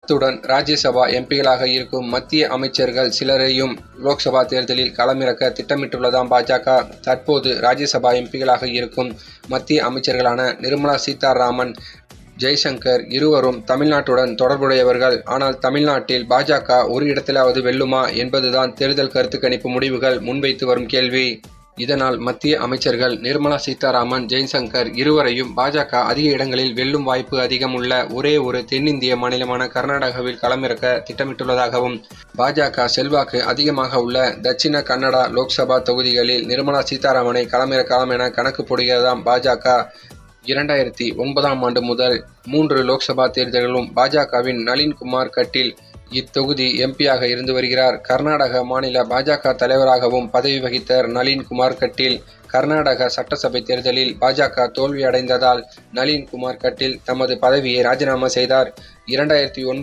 அத்துடன் ராஜ்யசபா எம்பிக்களாக இருக்கும் மத்திய அமைச்சர்கள் சிலரையும் லோக்சபா தேர்தலில் களமிறக்க திட்டமிட்டுள்ளதாம் பாஜக. தற்போது ராஜ்யசபா எம்பிக்களாக இருக்கும் மத்திய அமைச்சர்களான நிர்மலா சீதாராமன், ஜெய்சங்கர் இருவரும் தமிழ்நாட்டுடன் தொடர்புடையவர்கள். ஆனால் தமிழ்நாட்டில் பாஜக ஒரு இடத்திலாவது வெல்லுமா என்பதுதான் தேர்தல் கருத்து கணிப்பு முடிவுகள் முன்வைத்து வரும் கேள்வி. இதனால் மத்திய அமைச்சர்கள் நிர்மலா சீதாராமன், ஜெய்சங்கர் இருவரையும் பாஜக அதிக இடங்களில் வெல்லும் வாய்ப்பு அதிகம் உள்ள ஒரே ஒரு தென்னிந்திய மாநிலமான கர்நாடகாவில் களமிறக்க திட்டமிட்டுள்ளதாகவும், பாஜக செல்வாக்கு அதிகமாக உள்ள தட்சிண கன்னடா லோக்சபா தொகுதிகளில் நிர்மலா சீதாராமனை களமிறக்கலாம் என கணக்கு போடுகிறதாம் பாஜக. 2009 முதல் 3 லோக்சபா தேர்தல்களும் பாஜகவின் நளின் குமார் கட்டீல் இத்தொகுதி எம்பியாக இருந்து வருகிறார். கர்நாடக மாநில பாஜக தலைவராகவும் பதவி வகித்தார் நளின் குமார் கட்டீல். கர்நாடக சட்டசபை தேர்தலில் பாஜக தோல்வி அடைந்ததால் நளின் குமார் கட்டீல் தமது பதவியை ராஜினாமா செய்தார். 2009